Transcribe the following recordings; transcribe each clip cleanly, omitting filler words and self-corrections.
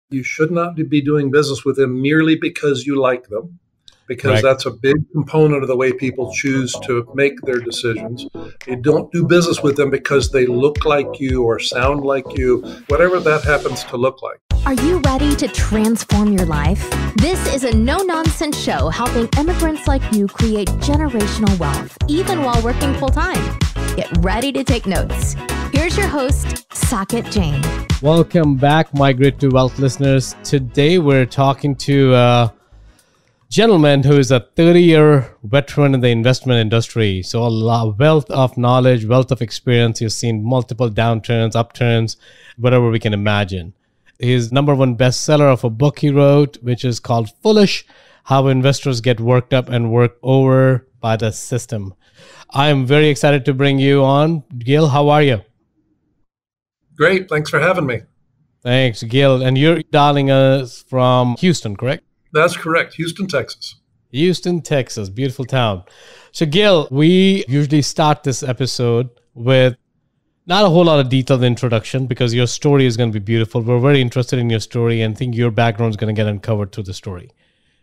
You should not be doing business with them merely because you like them, because Correct. that's a big component of the way people choose to make their decisions. You don't do business with them because they look like you or sound like you, whatever that happens to look like. Are you ready to transform your life? This is a no-nonsense show helping immigrants like you create generational wealth, even while working full-time. Get ready to take notes. Here's your host, Saket Jain. Welcome back, Migrate to Wealth listeners. Today we're talking to a gentleman who is a 30-year veteran in the investment industry. So a wealth of knowledge, wealth of experience. He's seen multiple downturns, upturns, whatever we can imagine. His number one bestseller of a book he wrote, which is called Foolish: How Investors Get Worked Up and Worked Over by the System. I am very excited to bring you on. Gil, how are you? Great. Thanks for having me. Thanks, Gil. And you're dialing us from Houston, correct? That's correct. Houston, Texas. Houston, Texas. Beautiful town. So, Gil, we usually start this episode with not a whole lot of detailed introduction because your story is going to be beautiful. We're very interested in your story and think your background is going to get uncovered through the story.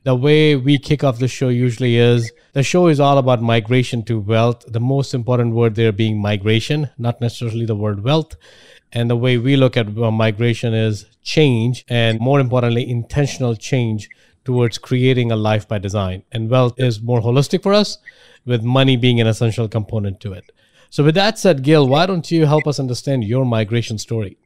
The way we kick off the show usually is, the show is all about migration to wealth. The most important word there being migration, not necessarily the word wealth. And the way we look at migration is change, and more importantly, intentional change towards creating a life by design. And wealth is more holistic for us, with money being an essential component to it. So with that said, Gil, why don't you help us understand your migration story?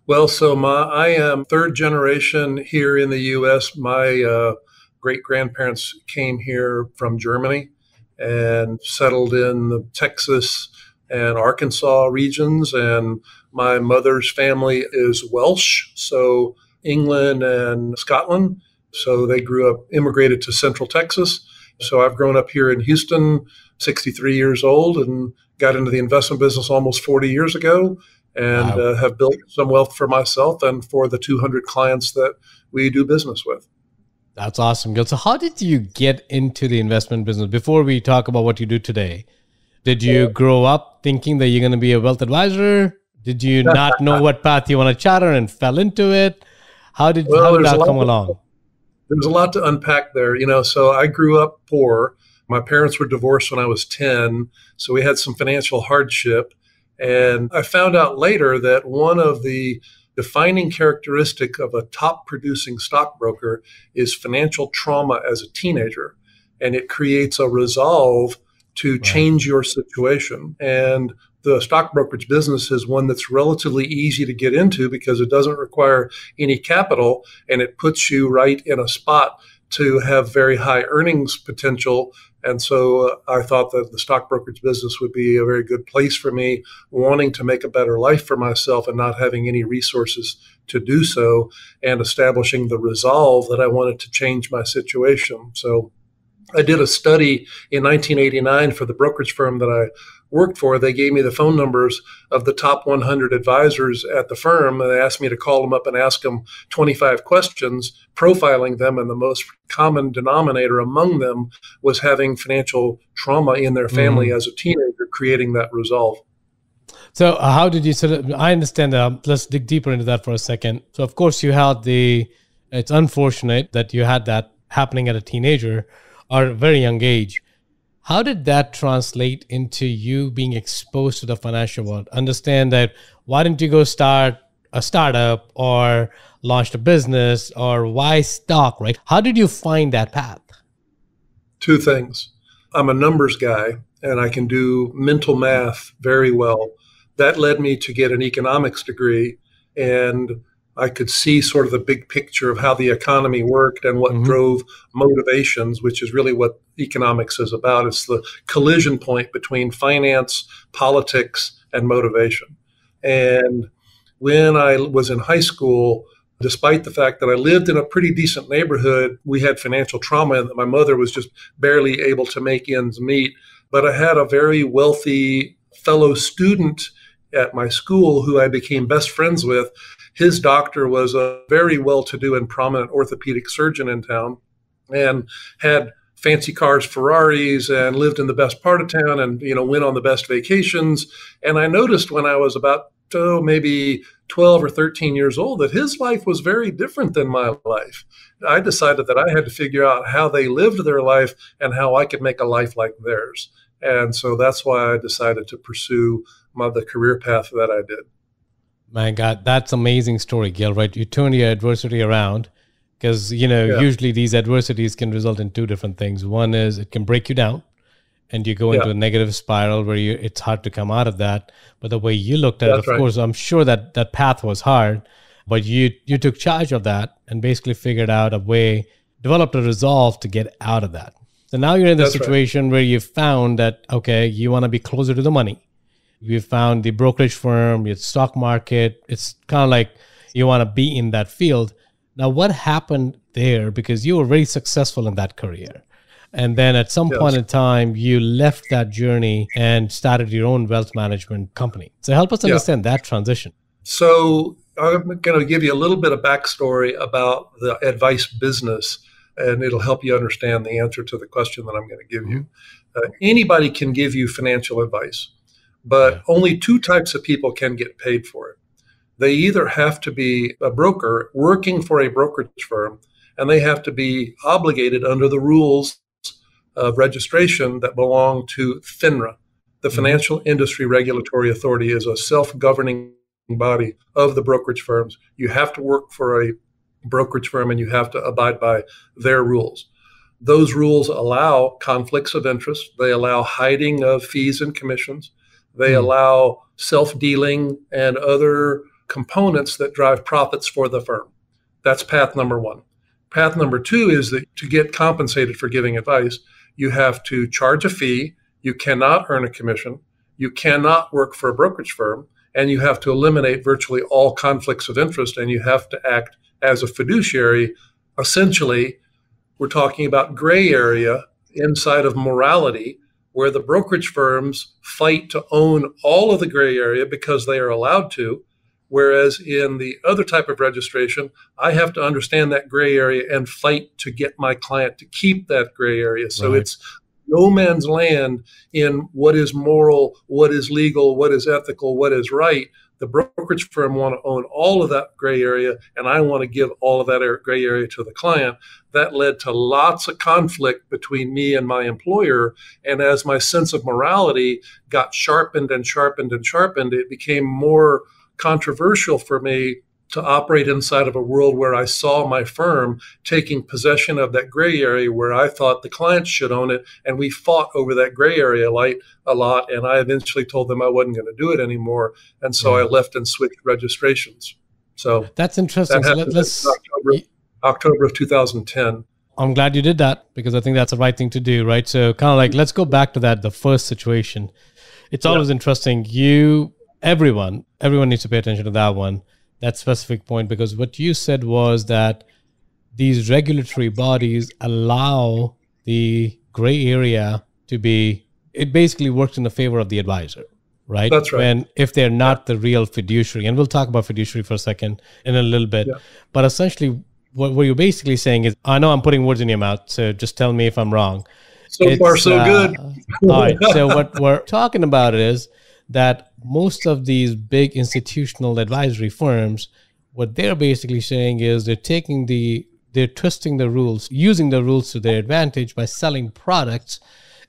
Well, I am third generation here in the U.S. My great-grandparents came here from Germany and settled in the Texas and Arkansas regions, and my mother's family is Welsh, so England and Scotland. So they immigrated to Central Texas. So I've grown up here in Houston, 63 years old, and got into the investment business almost 40 years ago, and Wow. Have built some wealth for myself and for the 200 clients that we do business with. That's awesome, Gil. So how did you get into the investment business? Before we talk about what you do today, did you grow up thinking that you're going to be a wealth advisor? Did you not know what path you want to charter and fell into it? How did that come along? There's a lot to unpack there. So I grew up poor. My parents were divorced when I was 10, so we had some financial hardship. And I found out later that one of the defining characteristic of a top producing stockbroker is financial trauma as a teenager. And it creates a resolve to change your situation. And the stock brokerage business is one that's relatively easy to get into because it doesn't require any capital, and it puts you right in a spot to have very high earnings potential. And so I thought that the stock brokerage business would be a very good place for me, wanting to make a better life for myself and not having any resources to do so, and establishing the resolve that I wanted to change my situation. So I did a study in 1989 for the brokerage firm that I worked for. They gave me the phone numbers of the top 100 advisors at the firm, and they asked me to call them up and ask them 25 questions, profiling them, and the most common denominator among them was having financial trauma in their family as a teenager, creating that resolve. So how did you I understand that. Let's dig deeper into that for a second. So of course you had it's unfortunate that you had that happening at a teenager or a very young age. How did that translate into you being exposed to the financial world? Understand that, why didn't you go start a startup or launched a business, or why stock, right? How did you find that path? Two things. I'm a numbers guy and I can do mental math very well. That led me to get an economics degree, and I could see sort of the big picture of how the economy worked and what drove motivations, which is really what economics is about. It's the collision point between finance, politics, and motivation. And when I was in high school, despite the fact that I lived in a pretty decent neighborhood, we had financial trauma and my mother was just barely able to make ends meet. But I had a very wealthy fellow student at my school who I became best friends with. His doctor was a very well-to-do and prominent orthopedic surgeon in town and had fancy cars, Ferraris, and lived in the best part of town and, went on the best vacations. And I noticed when I was about maybe 12 or 13 years old that his life was very different than my life. I decided that I had to figure out how they lived their life and how I could make a life like theirs. And so that's why I decided to pursue the career path that I did. My God, that's amazing story, Gil, right? You turn your adversity around because, usually these adversities can result in two different things. One is it can break you down and you go into a negative spiral where it's hard to come out of that. But the way you looked at it, of course, I'm sure that path was hard, but you took charge of that and basically figured out a way, developed a resolve to get out of that. So now you're in the situation where you've found that, okay, you want to be closer to the money. You've found the brokerage firm, your stock market. It's kind of like you want to be in that field. Now, what happened there? Because you were very successful in that career. And then at some point in time, you left that journey and started your own wealth management company. So help us understand that transition. So I'm going to give you a little bit of backstory about the advice business, and it'll help you understand the answer to the question that I'm going to give you. Anybody can give you financial advice, but only two types of people can get paid for it. They either have to be a broker working for a brokerage firm, and they have to be obligated under the rules of registration that belong to FINRA. The Financial Industry Regulatory Authority is a self-governing body of the brokerage firms. You have to work for a brokerage firm and you have to abide by their rules. Those rules allow conflicts of interest. They allow hiding of fees and commissions. They allow self-dealing and other components that drive profits for the firm. That's path number one. Path number two is that to get compensated for giving advice, you have to charge a fee. You cannot earn a commission. You cannot work for a brokerage firm. And you have to eliminate virtually all conflicts of interest. And you have to act as a fiduciary. Essentially, we're talking about gray area inside of morality, where the brokerage firms fight to own all of the gray area because they are allowed to. Whereas in the other type of registration, I have to understand that gray area and fight to get my client to keep that gray area. So it's no man's land in what is moral, what is legal, what is ethical, what is right. The brokerage firm want to own all of that gray area, and I want to give all of that gray area to the client. That led to lots of conflict between me and my employer. And as my sense of morality got sharpened and sharpened and sharpened, it became more controversial for me to operate inside of a world where I saw my firm taking possession of that gray area where I thought the clients should own it. And we fought over that gray area a lot. And I eventually told them I wasn't going to do it anymore. And so I left and switched registrations. So that's interesting. That So October of 2010. I'm glad you did that because I think that's the right thing to do, right? So kind of like, let's go back to the first situation. It's always interesting. Everyone needs to pay attention to that one, that specific point, because what you said was that these regulatory bodies allow the gray area to be, it basically works in the favor of the advisor, right? That's right. If they're not the real fiduciary, and we'll talk about fiduciary for a second in a little bit, but essentially what you're basically saying is, I know I'm putting words in your mouth, so just tell me if I'm wrong. So far, so good. All right. So what we're talking about is that most of these big institutional advisory firms, what they're basically saying is they're twisting the rules, using the rules to their advantage by selling products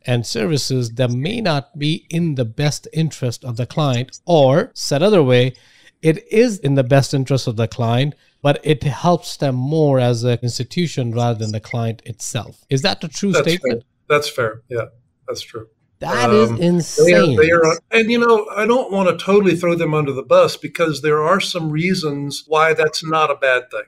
and services that may not be in the best interest of the client, or said other way, it is in the best interest of the client, but it helps them more as an institution rather than the client itself. Is that the true statement? Fair. That's fair. Yeah, that's true. That is insane. They are, and I don't want to totally throw them under the bus because there are some reasons why that's not a bad thing.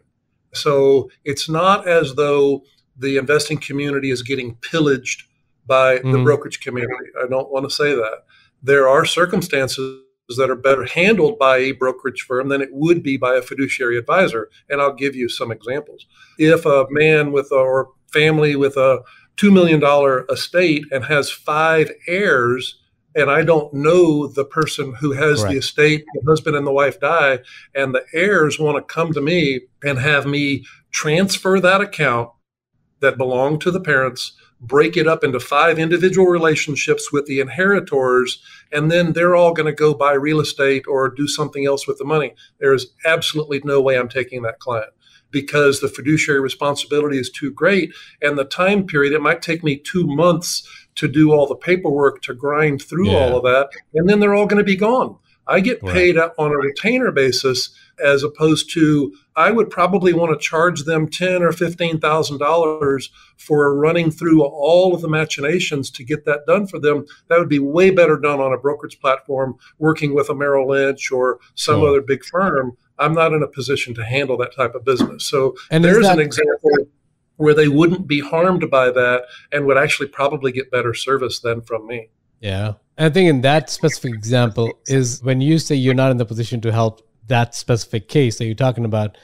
So it's not as though the investing community is getting pillaged by the brokerage community. I don't want to say that. There are circumstances that are better handled by a brokerage firm than it would be by a fiduciary advisor. And I'll give you some examples. If a man or family with a $2 million estate and has 5 heirs, and I don't know the person who has the estate, the husband and the wife die, and the heirs want to come to me and have me transfer that account that belonged to the parents break it up into 5 individual relationships with the inheritors, and then they're all going to go buy real estate or do something else with the money. There's absolutely no way I'm taking that client, because the fiduciary responsibility is too great. And the time period, it might take me 2 months to do all the paperwork, to grind through all of that, and then they're all going to be gone. I get paid on a retainer basis, as opposed to, I would probably want to charge them $10,000 or $15,000 for running through all of the machinations to get that done for them. That would be way better done on a brokerage platform, working with a Merrill Lynch or some other big firm. I'm not in a position to handle that type of business. So there's an example where they wouldn't be harmed by that and would actually probably get better service than from me. Yeah. I think in that specific example is when you say you're not in the position to help that specific case that you're talking about,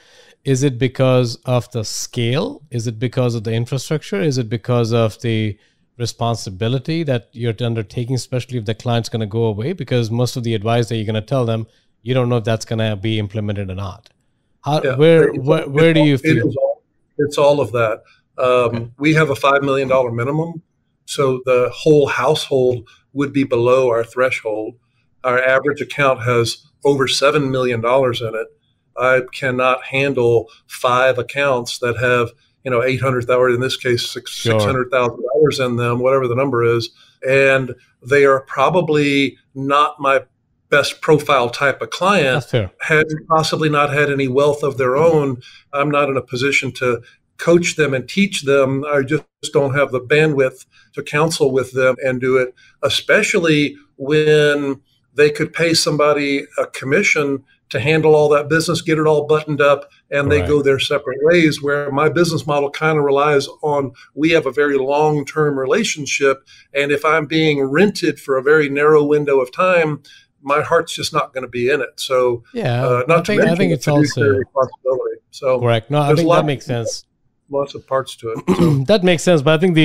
is it because of the scale? Is it because of the infrastructure? Is it because of the responsibility that you're undertaking, especially if the client's going to go away? Because most of the advice that you're going to tell them, you don't know if that's going to be implemented or not. Where do you feel? It's all of that. We have a $5 million minimum. So the whole household would be below our threshold. Our average account has over $7 million in it. I cannot handle 5 accounts that have, $800,000, in this case, $600,000 in them, whatever the number is. And they are probably not my best profile type of client. Had possibly not had any wealth of their own. I'm not in a position to coach them and teach them. I just don't have the bandwidth to counsel with them and do it, especially when they could pay somebody a commission to handle all that business, get it all buttoned up, and they go their separate ways, where my business model kind of relies on, we have a very long-term relationship, and if I'm being rented for a very narrow window of time, my heart's just not going to be in it. So I think it's also responsibility. So correct. No, I think that makes sense. Lots of parts to it. So. That makes sense. But I think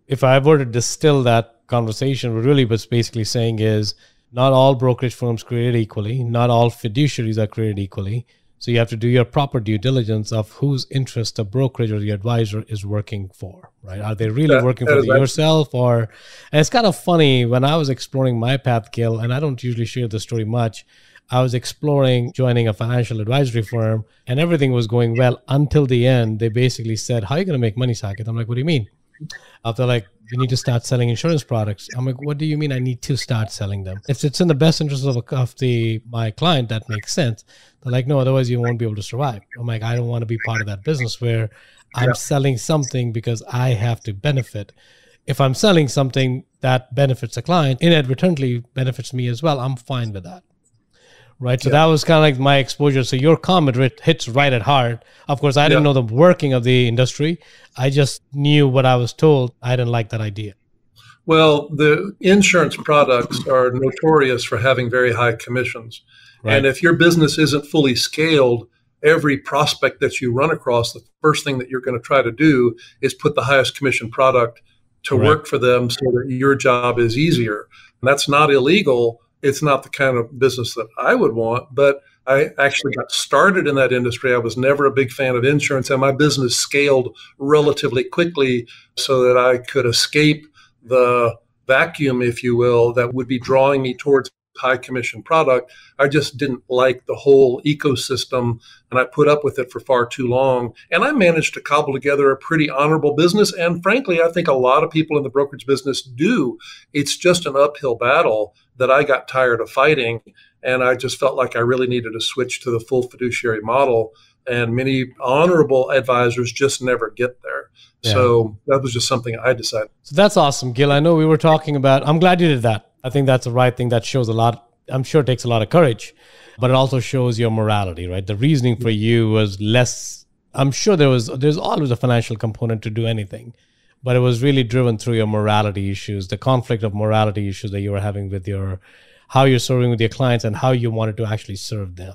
if I were to distill that conversation, what really was basically saying is not all brokerage firms created equally. Not all fiduciaries are created equally. So you have to do your proper due diligence of whose interest the brokerage or the advisor is working for, right? Are they really working for yourself? And it's kind of funny, when I was exploring my path, Gil, and I don't usually share the story much, I was exploring joining a financial advisory firm, and everything was going well until the end. They basically said, how are you going to make money, Saket? I'm like, what do you mean? They're like, you need to start selling insurance products. I'm like, what do you mean I need to start selling them? If it's in the best interest of my client, that makes sense. They're like, no, otherwise you won't be able to survive. I'm like, I don't want to be part of that business where I'm selling something because I have to benefit. If I'm selling something that benefits a client, inadvertently benefits me as well, I'm fine with that. Right. So that was kind of like my exposure. So your comment hits right at heart. Of course, I didn't know the working of the industry. I just knew what I was told. I didn't like that idea. Well, the insurance products are notorious for having very high commissions. Right. And if your business isn't fully scaled, every prospect that you run across, the first thing that you're going to try to do is put the highest commission product to work for them so that your job is easier. And that's not illegal. It's not the kind of business that I would want, but I actually got started in that industry. I was never a big fan of insurance, and my business scaled relatively quickly so that I could escape the vacuum, if you will, that would be drawing me towards high commission product. I just didn't like the whole ecosystem, and I put up with it for far too long. And I managed to cobble together a pretty honorable business. And frankly, I think a lot of people in the brokerage business do. It's just an uphill battle that I got tired of fighting. And I just felt like I really needed to switch to the full fiduciary model. And many honorable advisors just never get there. Yeah. So that was just something I decided. So that's awesome, Gil. I know we were talking about, I'm glad you did that. I think that's the right thing. That shows a lot. I'm sure it takes a lot of courage, but it also shows your morality, right? The reasoning for you was less, I'm sure there's always a financial component to do anything, but it was really driven through your morality issues, the conflict of morality issues that you were having with how you're serving with your clients and how you wanted to actually serve them.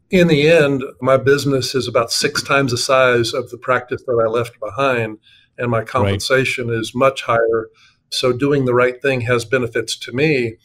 In the end, my business is about 6 times the size of the practice that I left behind, and my compensation is much higher. So doing the right thing has benefits to me,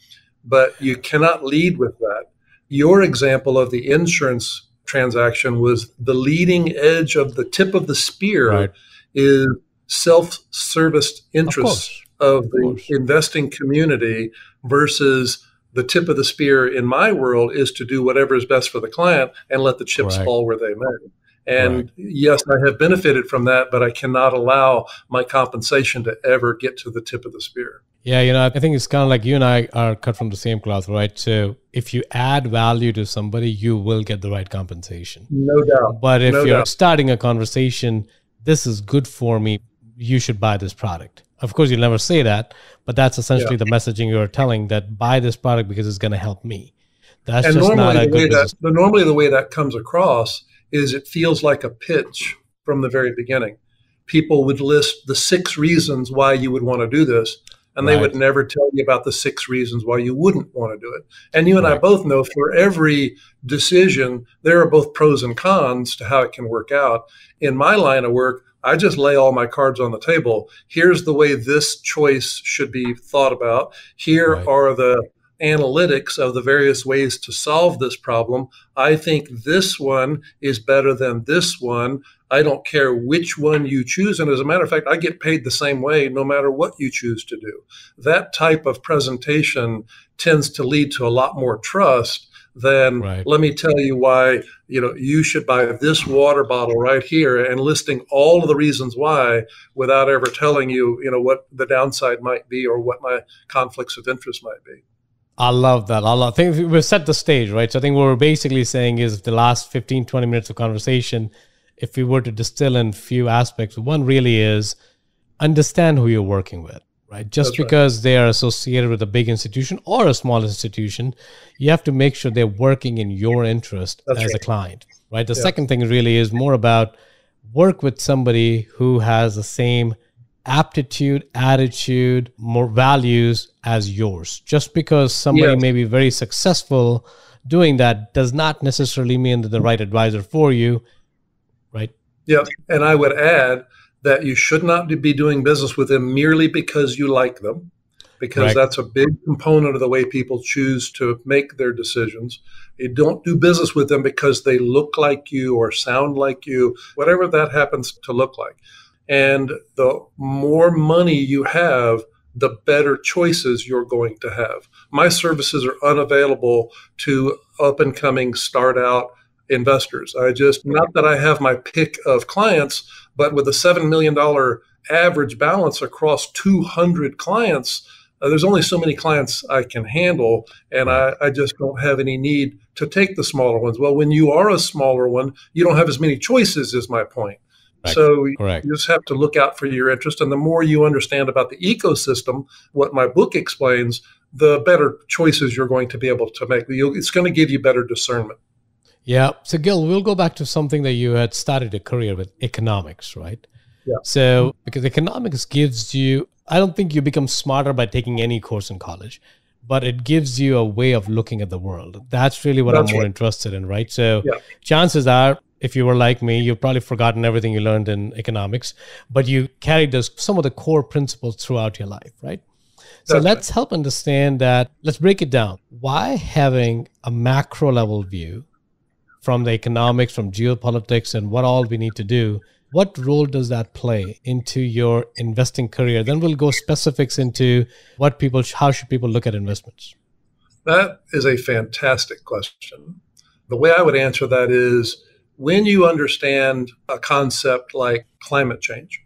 but you cannot lead with that. Your example of the insurance transaction was the leading edge of the tip of the spear is self-service interests of the investing community versus the tip of the spear in my world is to do whatever is best for the client and let the chips fall where they may. And yes, I have benefited from that, but I cannot allow my compensation to ever get to the tip of the spear. Yeah, you know, I think it's kind of like you and I are cut from the same cloth, right? So if you add value to somebody, you will get the right compensation. No doubt. But if you're starting a conversation, this is good for me, you should buy this product. Of course, you'll never say that, but that's essentially the messaging you're telling, that buy this product because it's going to help me. That's and just not a good business. Normally the way that comes across is it feels like a pitch from the very beginning. People would list the 6 reasons why you would want to do this, and they would never tell you about the 6 reasons why you wouldn't want to do it. And you and I both know for every decision, there are both pros and cons to how it can work out. In my line of work, I just lay all my cards on the table. Here's the way this choice should be thought about. Here are the analytics of the various ways to solve this problem. I think this one is better than this one. I don't care which one you choose. And as a matter of fact, I get paid the same way no matter what you choose to do. That type of presentation tends to lead to a lot more trust than let me tell you why, you should buy this water bottle right here, and listing all of the reasons why without ever telling you, what the downside might be or what my conflicts of interest might be. I love that. I think we've set the stage, right? So I think what we're basically saying is the last 15, 20 minutes of conversation, if we were to distill in a few aspects, one really is understand who you're working with, right? Just because they are associated with a big institution or a small institution, you have to make sure they're working in your interest as a client, right? The second thing really is more about work with somebody who has the same aptitude, attitude, more values as yours. Just because somebody may be very successful doing that does not necessarily mean that the right advisor for you, right? Yeah, and I would add that you should not be doing business with them merely because you like them, because that's a big component of the way people choose to make their decisions. You don't do business with them because they look like you or sound like you, whatever that happens to look like. And the more money you have, the better choices you're going to have. My services are unavailable to up-and-coming, start-out investors. Not that I have my pick of clients, but with a $7 million average balance across 200 clients, there's only so many clients I can handle, and I just don't have any need to take the smaller ones. Well, when you are a smaller one, you don't have as many choices, is my point. So you just have to look out for your interest. And the more you understand about the ecosystem, what my book explains, the better choices you're going to be able to make. It's going to give you better discernment. Yeah. So Gil, we'll go back to something that you had started a career with, economics, right? Yeah. So because economics gives you, I don't think you become smarter by taking any course in college, but it gives you a way of looking at the world. That's really what I'm more interested in, right? So chances are, if you were like me, you've probably forgotten everything you learned in economics, but you carried some of the core principles throughout your life, right? So let's help understand that. Let's break it down. Why having a macro level view from the economics, from geopolitics, and what all we need to do, what role does that play into your investing career? Then we'll go specifics into how should people look at investments? That is a fantastic question. The way I would answer that is, when you understand a concept like climate change,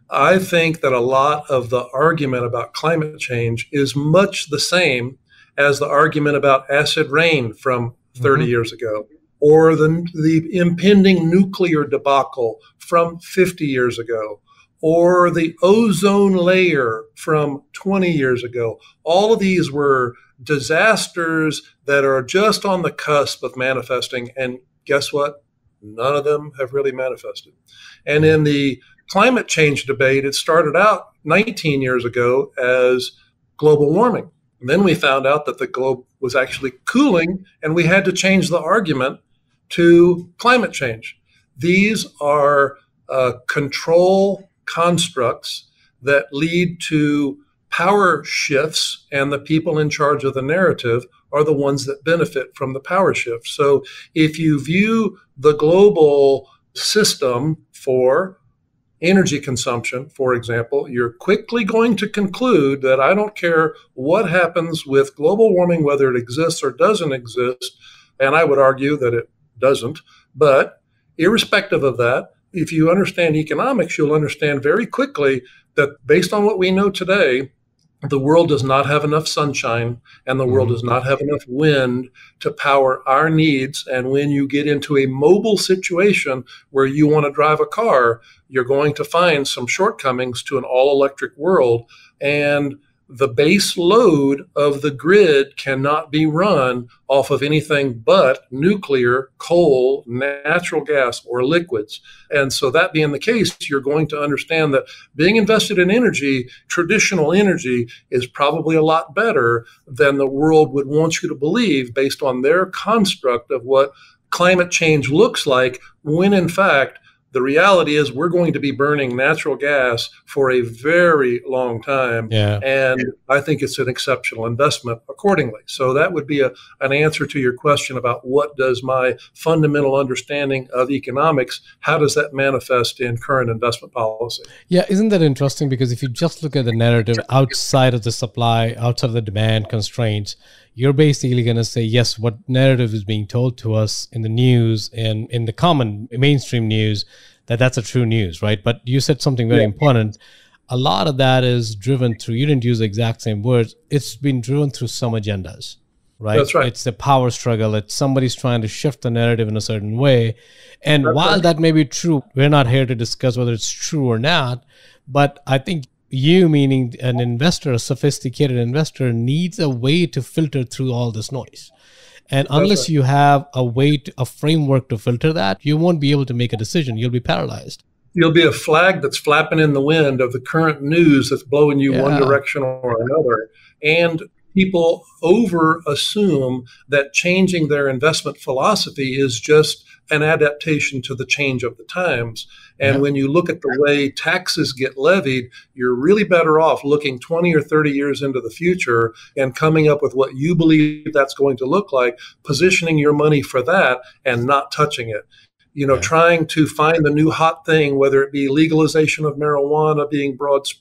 I think that a lot of the argument about climate change is much the same as the argument about acid rain from 30 years ago, or the impending nuclear debacle from 50 years ago, or the ozone layer from 20 years ago. All of these were disasters that are just on the cusp of manifesting. And guess what? None of them have really manifested. And in the climate change debate, it started out 19 years ago as global warming. And then we found out that the globe was actually cooling, and we had to change the argument to climate change. These are control constructs that lead to power shifts, and the people in charge of the narrative are the ones that benefit from the power shift. So if you view the global system for energy consumption, for example, you're quickly going to conclude that I don't care what happens with global warming, whether it exists or doesn't exist, and I would argue that it doesn't. But irrespective of that, if you understand economics, you'll understand very quickly that based on what we know today, the world does not have enough sunshine and the world does not have enough wind to power our needs. And when you get into a mobile situation where you want to drive a car, you're going to find some shortcomings to an all-electric world. And the base load of the grid cannot be run off of anything but nuclear, coal, natural gas, or liquids. And so that being the case, you're going to understand that being invested in energy, traditional energy, is probably a lot better than the world would want you to believe based on their construct of what climate change looks like, when in fact, the reality is we're going to be burning natural gas for a very long time. Yeah. And I think it's an exceptional investment accordingly. So that would be an answer to your question about what does my fundamental understanding of economics, how does that manifest in current investment policy? Yeah, isn't that interesting? Because if you just look at the narrative outside of the supply, outside of the demand constraints, you're basically going to say, yes, what narrative is being told to us in the news and in the common mainstream news, that's a true news, right? But you said something very important. A lot of that is driven through, you didn't use the exact same words, it's been driven through some agendas, right? That's right. It's the power struggle. It's somebody's trying to shift the narrative in a certain way. And while that may be true, we're not here to discuss whether it's true or not. But I think you, meaning an investor, a sophisticated investor, needs a way to filter through all this noise. And unless you have a framework to filter that, you won't be able to make a decision. You'll be paralyzed. You'll be a flag that's flapping in the wind of the current news that's blowing you one direction or another. And people assume that changing their investment philosophy is just an adaptation to the change of the times. And when you look at the way taxes get levied, you're really better off looking 20 or 30 years into the future and coming up with what you believe that's going to look like, positioning your money for that and not touching it. You know, trying to find the new hot thing, whether it be legalization of marijuana being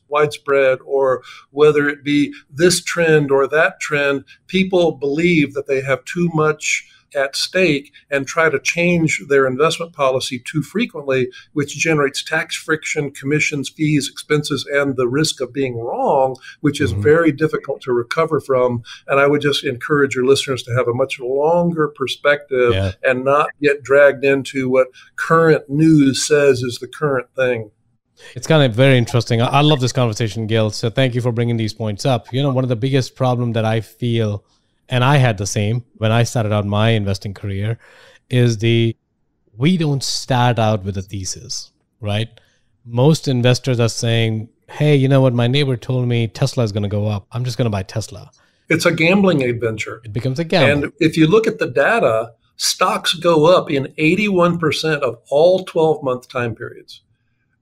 widespread, or whether it be this trend or that trend. People believe that they have too much at stake and try to change their investment policy too frequently, which generates tax friction, commissions, fees, expenses, and the risk of being wrong, which is very difficult to recover from. And I would just encourage your listeners to have a much longer perspective and not get dragged into what current news says is the current thing. It's kind of very interesting. I love this conversation, Gil. So thank you for bringing these points up. You know, one of the biggest problems that I feel, and I had the same when I started out my investing career, is we don't start out with a thesis, right? Most investors are saying, hey, you know what? My neighbor told me Tesla is going to go up. I'm just going to buy Tesla. It's a gambling adventure. It becomes a gamble. And if you look at the data, stocks go up in 81% of all 12-month time periods.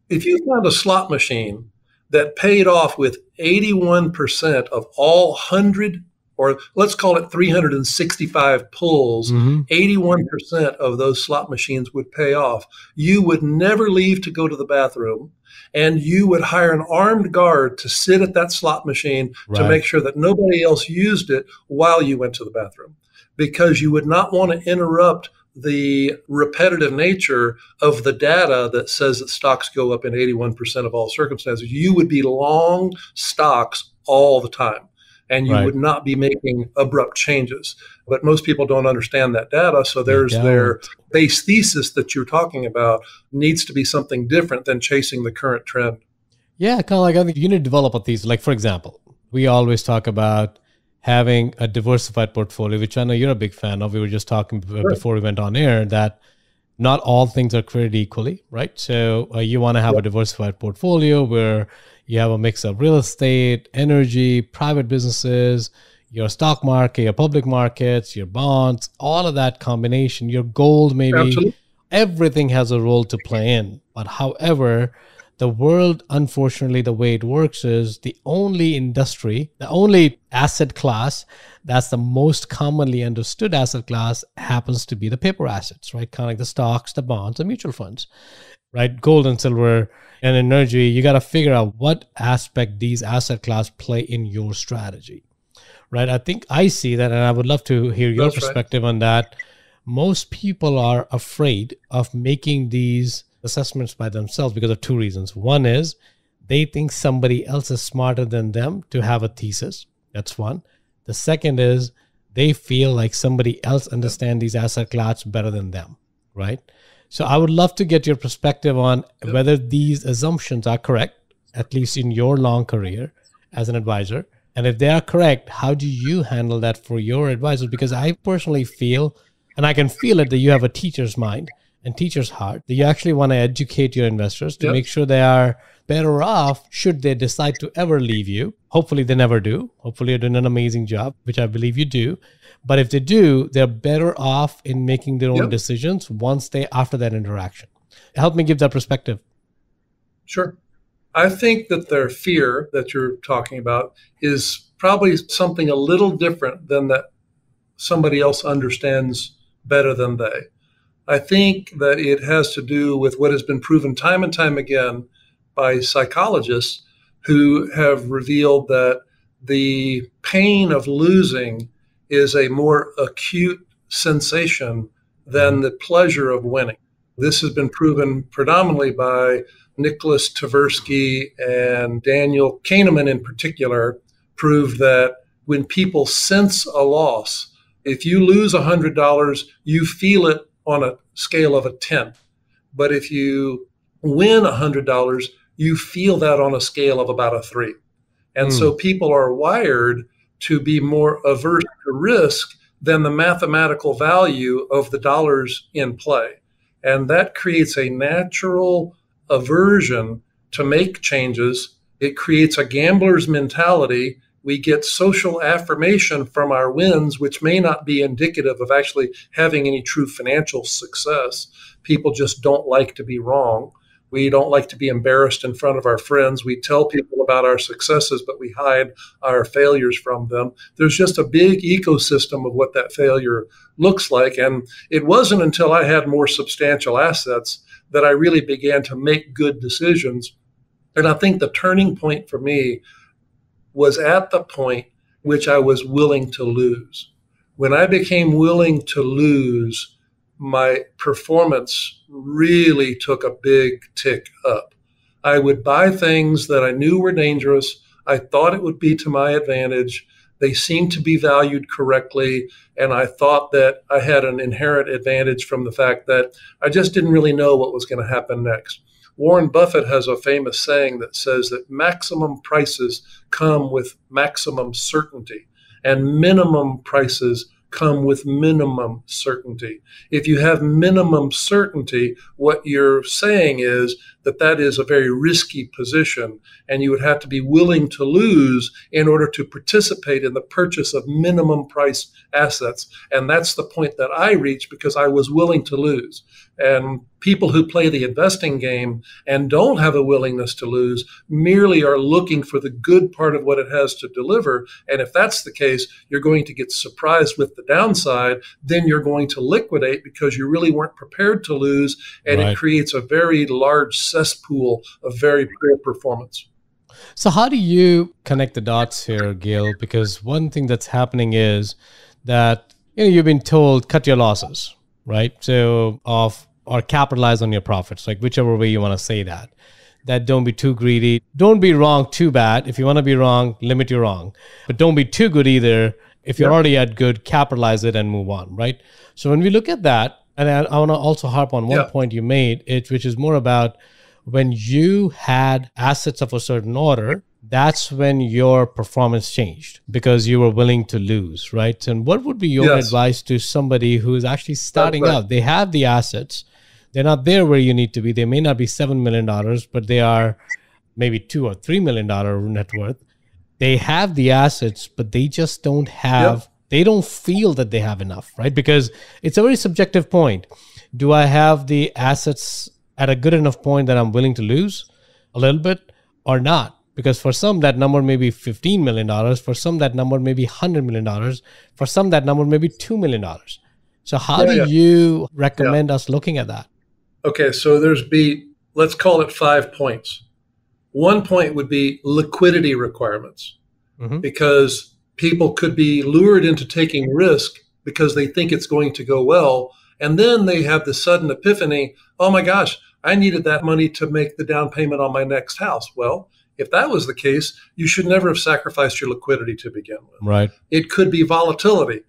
If you found a slot machine that paid off with 81% of all 100, or let's call it 365 pulls, 81% of those slot machines would pay off. You would never leave to go to the bathroom, and you would hire an armed guard to sit at that slot machine to make sure that nobody else used it while you went to the bathroom, because you would not want to interrupt the repetitive nature of the data that says that stocks go up in 81% of all circumstances. You would be long stocks all the time, and you would not be making abrupt changes. But most people don't understand that data. So there's their base thesis that you're talking about needs to be something different than chasing the current trend. Yeah, kind of like I think you need to develop a thesis. Like, for example, we always talk about having a diversified portfolio, which I know you're a big fan of. We were just talking before we went on air that not all things are created equally, right? So you want to have a diversified portfolio where you have a mix of real estate, energy, private businesses, your stock market, your public markets, your bonds, all of that combination, your gold maybe. Everything has a role to play in. But however, the world, unfortunately, the way it works is the only industry, the only asset class that's the most commonly understood asset class happens to be the paper assets, right? Kind of like the stocks, the bonds, the mutual funds. right? Gold and silver and energy, you got to figure out what aspect these asset class play in your strategy, right? I think I see that, and I would love to hear your perspective on that. Most people are afraid of making these assessments by themselves because of two reasons. One is they think somebody else is smarter than them to have a thesis. That's one. The second is they feel like somebody else understands these asset class better than them, right? So I would love to get your perspective on whether these assumptions are correct, at least in your long career as an advisor. And if they are correct, how do you handle that for your advisors? Because I personally feel, and I can feel it, that you have a teacher's mind and teacher's heart, that you actually want to educate your investors to make sure they are better off should they decide to ever leave you. Hopefully they never do. Hopefully you're doing an amazing job, which I believe you do. But if they do, they're better off in making their own decisions after that interaction. Help me give that perspective. Sure. I think that their fear that you're talking about is probably something a little different than that somebody else understands better than they. I think that it has to do with what has been proven time and time again by psychologists who have revealed that the pain of losing is a more acute sensation than the pleasure of winning. This has been proven predominantly by Nicholas Tversky and Daniel Kahneman in particular, proved that when people sense a loss, if you lose $100, you feel it on a scale of a 10. But if you win $100, you feel that on a scale of about a 3. And so people are wired to be more averse to risk than the mathematical value of the dollars in play. And that creates a natural aversion to make changes. It creates a gambler's mentality. We get social affirmation from our wins, which may not be indicative of actually having any true financial success. People just don't like to be wrong. We don't like to be embarrassed in front of our friends. We tell people about our successes, but we hide our failures from them. There's just a big ecosystem of what that failure looks like. And it wasn't until I had more substantial assets that I really began to make good decisions. And I think the turning point for me was at the point which I was willing to lose. When I became willing to lose, my performance really took a big tick up. I would buy things that I knew were dangerous. I thought it would be to my advantage. They seemed to be valued correctly. And I thought that I had an inherent advantage from the fact that I just didn't really know what was going to happen next. Warren Buffett has a famous saying that says that maximum prices come with maximum certainty, and minimum prices come with minimum certainty. If you have minimum certainty, what you're saying is that is a very risky position, and you would have to be willing to lose in order to participate in the purchase of minimum price assets. And that's the point that I reached because I was willing to lose. And people who play the investing game and don't have a willingness to lose merely are looking for the good part of what it has to deliver. And if that's the case, you're going to get surprised with the downside. Then you're going to liquidate because you really weren't prepared to lose. And It creates a very large cesspool of very poor performance. So how do you connect the dots here, Gil? Because one thing that's happening is that you've been told cut your losses, right? So or capitalize on your profits, like whichever way you want to say that. That don't be too greedy. Don't be wrong too bad. If you want to be wrong, limit your wrong. But don't be too good either. If you're already at good, capitalize it and move on, right? So when we look at that, and I want to also harp on one point you made, which is more about when you had assets of a certain order, that's when your performance changed because you were willing to lose, right? And what would be your advice to somebody who is actually starting out? They have the assets. They're not there where you need to be. They may not be $7 million, but they are maybe $2 or $3 million net worth. They have the assets, but they just don't have, they don't feel that they have enough, right? Because it's a very subjective point. Do I have the assets at a good enough point that I'm willing to lose a little bit or not? Because for some, that number may be $15 million. For some, that number may be $100 million. For some, that number may be $2 million. So how do you recommend us looking at that? Okay, so there's let's call it 5 points. 1 point would be liquidity requirements, because people could be lured into taking risk because they think it's going to go well. And then they have the sudden epiphany, oh my gosh, I needed that money to make the down payment on my next house. Well, if that was the case, you should never have sacrificed your liquidity to begin with. Right. It could be volatility.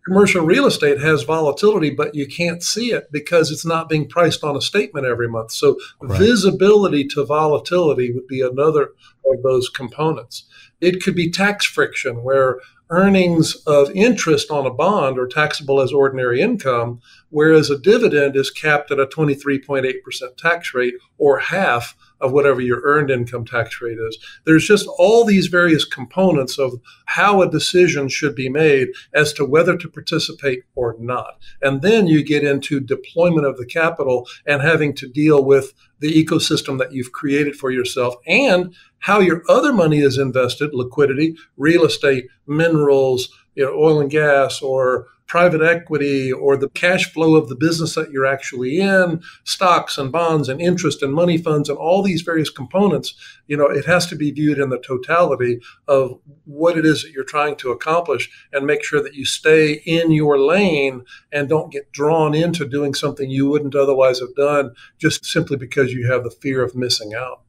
Commercial real estate has volatility, but you can't see it because it's not being priced on a statement every month. So visibility to volatility would be another of those components. It could be tax friction, where earnings of interest on a bond are taxable as ordinary income, whereas a dividend is capped at a 23.8% tax rate, or half of whatever your earned income tax rate is. There's just all these various components of how a decision should be made as to whether to participate or not. And then you get into deployment of the capital and having to deal with the ecosystem that you've created for yourself and how your other money is invested, liquidity, real estate, minerals, oil and gas, or private equity, or the cash flow of the business that you're actually in, stocks and bonds and interest and money funds and all these various components. It has to be viewed in the totality of what it is that you're trying to accomplish, and make sure that you stay in your lane and don't get drawn into doing something you wouldn't otherwise have done just simply because you have the fear of missing out.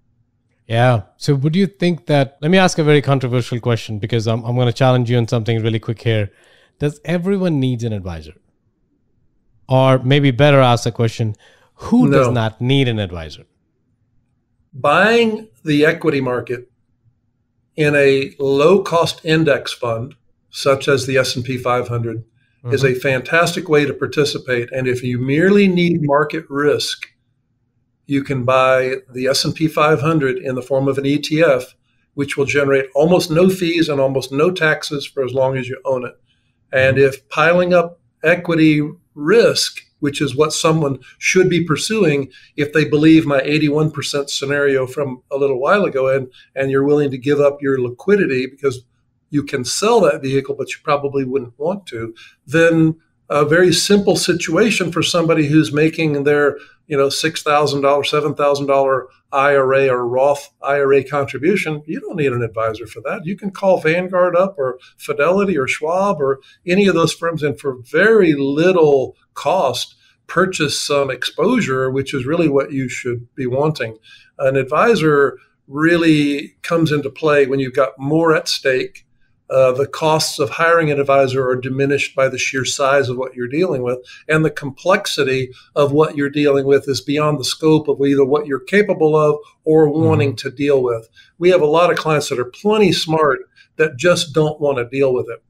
Yeah. So would you think that, let me ask a very controversial question, because I'm going to challenge you on something really quick here. Does everyone needs an advisor? Or maybe better ask the question, who does not need an advisor? Buying the equity market in a low-cost index fund, such as the S&P 500, is a fantastic way to participate. And if you merely need market risk, you can buy the S&P 500 in the form of an ETF, which will generate almost no fees and almost no taxes for as long as you own it. And if piling up equity risk, which is what someone should be pursuing, if they believe my 81% scenario from a little while ago, and you're willing to give up your liquidity because you can sell that vehicle, but you probably wouldn't want to, then a very simple situation for somebody who's making their $6,000, $7,000 IRA or Roth IRA contribution, you don't need an advisor for that. You can call Vanguard up or Fidelity or Schwab or any of those firms, and for very little cost, purchase some exposure, which is really what you should be wanting. An advisor really comes into play when you've got more at stake. The costs of hiring an advisor are diminished by the sheer size of what you're dealing with, and the complexity of what you're dealing with is beyond the scope of either what you're capable of or wanting to deal with. We have a lot of clients that are plenty smart that just don't want to deal with it.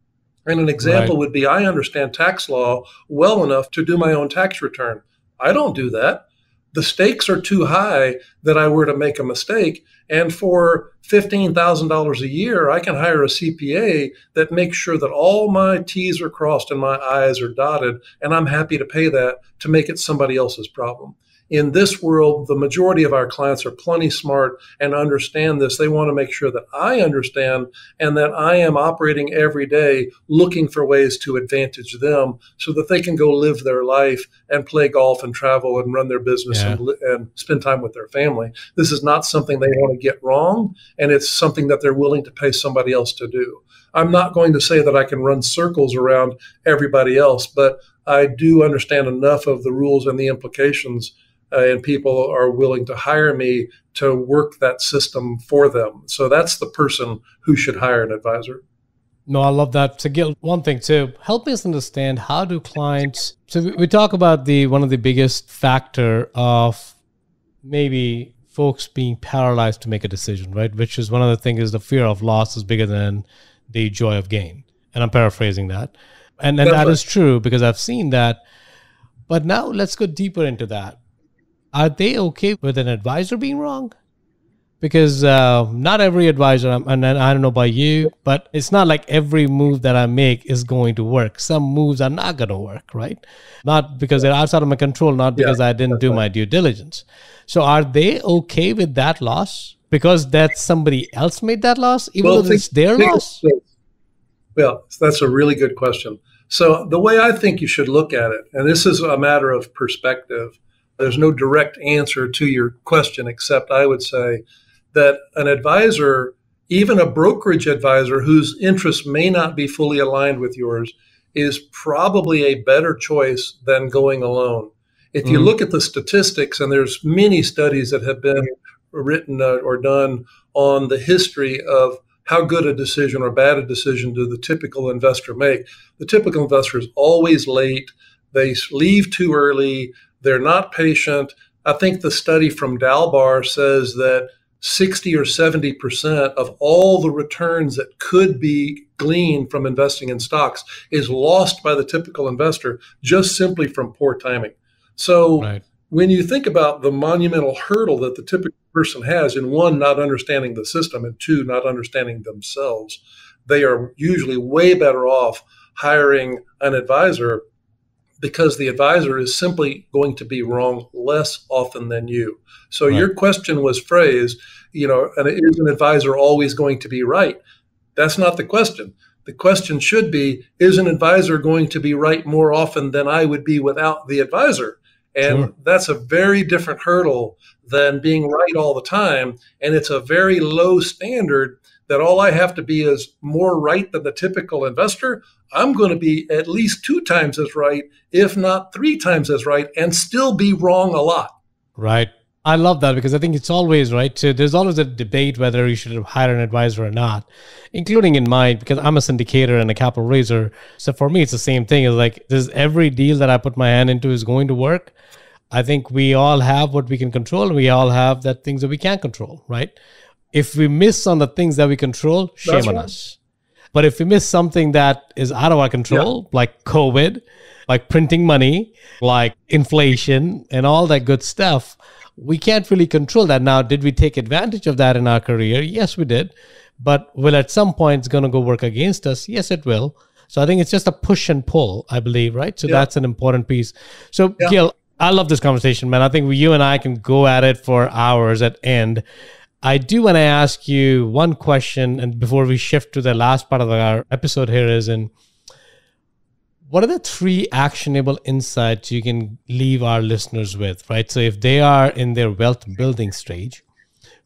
And an example would be, I understand tax law well enough to do my own tax return. I don't do that. The stakes are too high that I were to make a mistake. And for $15,000 a year, I can hire a CPA that makes sure that all my T's are crossed and my I's are dotted, and I'm happy to pay that to make it somebody else's problem. In this world, the majority of our clients are plenty smart and understand this. They want to make sure that I understand and that I am operating every day looking for ways to advantage them so that they can go live their life and play golf and travel and run their business and spend time with their family. This is not something they want to get wrong, and it's something that they're willing to pay somebody else to do. I'm not going to say that I can run circles around everybody else, but I do understand enough of the rules and the implications, and people are willing to hire me to work that system for them. So that's the person who should hire an advisor. No, I love that. So Gil, one thing too, help us understand, how do clients, so we talk about one of the biggest factor of maybe folks being paralyzed to make a decision, right? Which is one of the things, is the fear of loss is bigger than the joy of gain. And I'm paraphrasing that. And that is true, because I've seen that. But now let's go deeper into that. Are they okay with an advisor being wrong? Because not every advisor, and I don't know about you, but it's not like every move that I make is going to work. Some moves are not going to work, right? Not because they're outside of my control, not because I didn't do my due diligence. So are they okay with that loss? Because that somebody else made that loss, even though it's their loss? Well, that's a really good question. So the way I think you should look at it, and this is a matter of perspective, There's no direct answer to your question, except I would say that an advisor, even a brokerage advisor whose interests may not be fully aligned with yours, is probably a better choice than going alone. If you look at the statistics, and there's many studies that have been written or done on the history of how good a decision or bad a decision do the typical investor make. The typical investor is always late. They leave too early. They're not patient. I think the study from Dalbar says that 60 or 70% of all the returns that could be gleaned from investing in stocks is lost by the typical investor just simply from poor timing. So when you think about the monumental hurdle that the typical person has in one, not understanding the system, and two, not understanding themselves, they are usually way better off hiring an advisor because the advisor is simply going to be wrong less often than you. So your question was phrased, and is an advisor always going to be right? That's not the question. The question should be, is an advisor going to be right more often than I would be without the advisor? And that's a very different hurdle than being right all the time. And it's a very low standard that all I have to be is more right than the typical investor. I'm going to be at least 2 times as right, if not 3 times as right, and still be wrong a lot. Right. I love that because I think it's always right. So there's always a debate whether you should hire an advisor or not, including in mine, because I'm a syndicator and a capital raiser. So for me, it's the same thing. It's like, does every deal that I put my hand into is going to work? I think we all have what we can control. And we all have that things that we can't control, right? If we miss on the things that we control, shame on us. But if we miss something that is out of our control, like COVID, like printing money, like inflation and all that good stuff, we can't really control that. Now, did we take advantage of that in our career? Yes, we did. But will at some point it's going to go work against us? Yes, it will. So I think it's just a push and pull, I believe, right? So that's an important piece. So Gil, I love this conversation, man. I think you and I can go at it for hours at end. I do want to ask you one question, and before we shift to the last part of our episode here is what are the 3 actionable insights you can leave our listeners with, right? So if they are in their wealth building stage,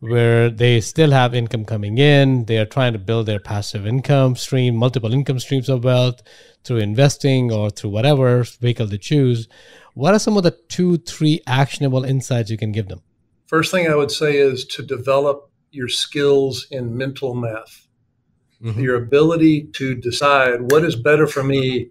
where they still have income coming in, they are trying to build their passive income stream, multiple income streams of wealth through investing or through whatever vehicle they choose, what are some of the 2-3 actionable insights you can give them? First thing I would say is to develop your skills in mental math, your ability to decide what is better for me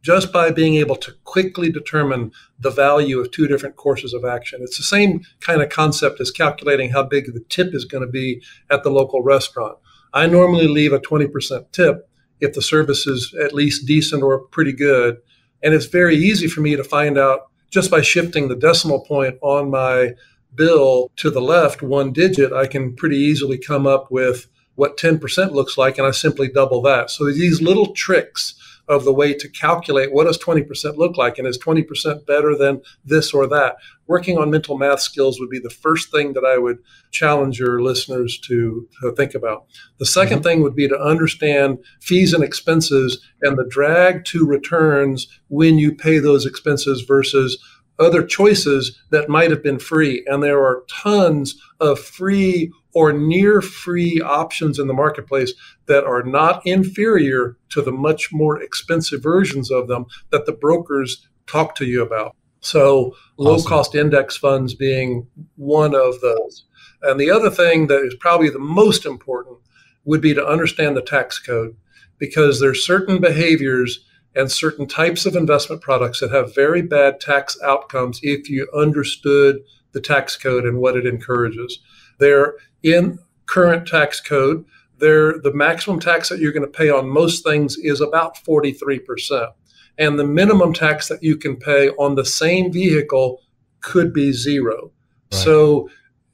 just by being able to quickly determine the value of 2 different courses of action. It's the same kind of concept as calculating how big the tip is going to be at the local restaurant. I normally leave a 20% tip if the service is at least decent or pretty good. And it's very easy for me to find out just by shifting the decimal point on my bill to the left 1 digit. I can pretty easily come up with what 10% looks like, and I simply double that. So these little tricks of the way to calculate what does 20% look like, and is 20% better than this or that. Working on mental math skills would be the first thing that I would challenge your listeners to think about. The second thing would be to understand fees and expenses and the drag to returns when you pay those expenses versus other choices that might have been free. And there are tons of free or near free options in the marketplace that are not inferior to the much more expensive versions of them that the brokers talk to you about. So low-cost index funds being one of those. And the other thing that is probably the most important would be to understand the tax code, because there's certain behaviors and certain types of investment products that have very bad tax outcomes if you understood the tax code and what it encourages. They're in current tax code. The maximum tax that you're going to pay on most things is about 43%. And the minimum tax that you can pay on the same vehicle could be 0. Right. So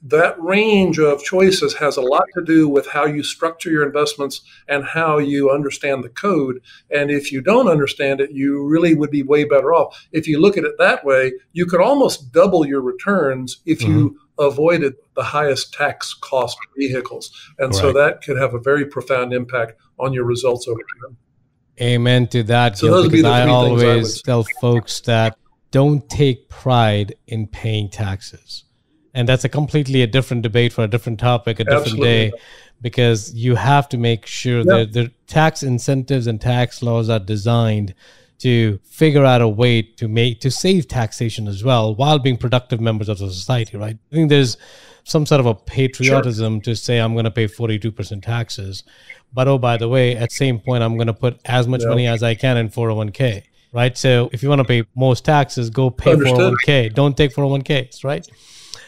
that range of choices has a lot to do with how you structure your investments and how you understand the code. And if you don't understand it, you really would be way better off. If you look at it that way, you could almost double your returns if you avoided the highest tax cost vehicles. And so that could have a very profound impact on your results over time. Amen to that, Gil, because I always tell folks that don't take pride in paying taxes. And that's a different debate for a different topic, a different day, because you have to make sure that the tax incentives and tax laws are designed to figure out a way to save taxation as well while being productive members of the society, right? I think there's some sort of a patriotism to say, I'm going to pay 42% taxes. But, oh, by the way, at the same point, I'm going to put as much money as I can in 401k, right? So if you want to pay most taxes, go pay 401k. Don't take 401ks, right?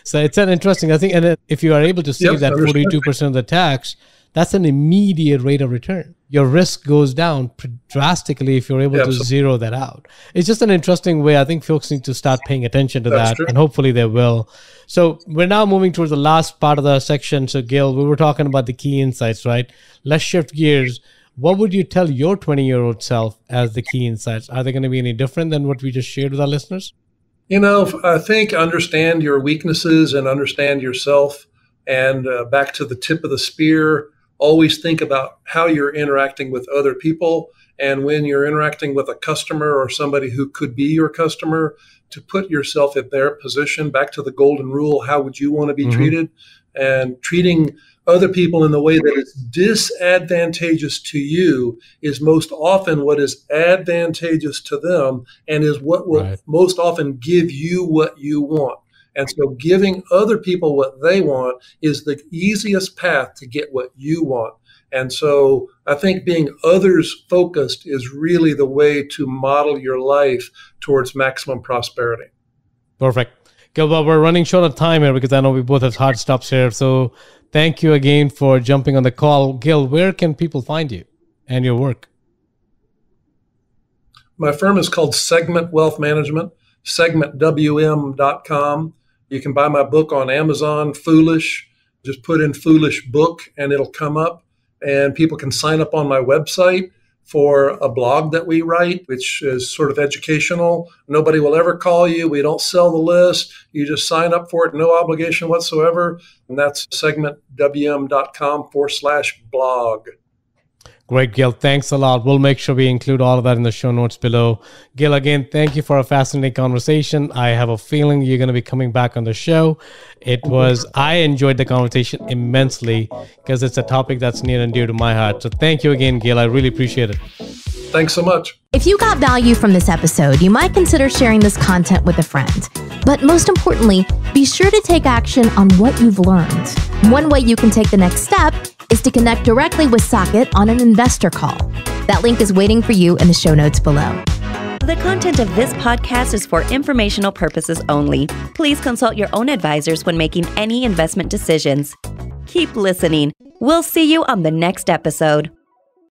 So it's an interesting, I think, and if you are able to save that 42% of the tax, that's an immediate rate of return. Your risk goes down drastically if you're able to zero that out. It's just an interesting way. I think folks need to start paying attention to that, and hopefully they will. So we're now moving towards the last part of the section. So Gil, we were talking about the key insights, right? Let's shift gears. What would you tell your 20-year-old self as the key insights? Are they going to be any different than what we just shared with our listeners? I think understand your weaknesses and understand yourself. And back to the tip of the spear, always think about how you're interacting with other people. And when you're interacting with a customer or somebody who could be your customer, to put yourself in their position. Back to the golden rule, how would you want to be treated? And treating other people in the way that is disadvantageous to you is most often what is advantageous to them and is what will most often give you what you want. And so giving other people what they want is the easiest path to get what you want. And so I think being others focused is really the way to model your life towards maximum prosperity. Perfect. Gil, well, we're running short of time here because I know we both have hard stops here. So thank you again for jumping on the call. Gil, where can people find you and your work? My firm is called Segment Wealth Management, segmentwm.com. You can buy my book on Amazon, Foolish. Just put in Foolish book and it'll come up. And people can sign up on my website for a blog that we write, which is sort of educational. Nobody will ever call you. We don't sell the list. You just sign up for it, no obligation whatsoever. And that's segmentwm.com/blog. Great, Gil. Thanks a lot. We'll make sure we include all of that in the show notes below. Gil, again, thank you for a fascinating conversation. I have a feeling you're going to be coming back on the show. I enjoyed the conversation immensely because it's a topic that's near and dear to my heart. So thank you again, Gil. I really appreciate it. Thanks so much. If you got value from this episode, you might consider sharing this content with a friend. But most importantly, be sure to take action on what you've learned. One way you can take the next step is to connect directly with Saket on an investor call. That link is waiting for you in the show notes below. The content of this podcast is for informational purposes only. Please consult your own advisors when making any investment decisions. Keep listening. We'll see you on the next episode.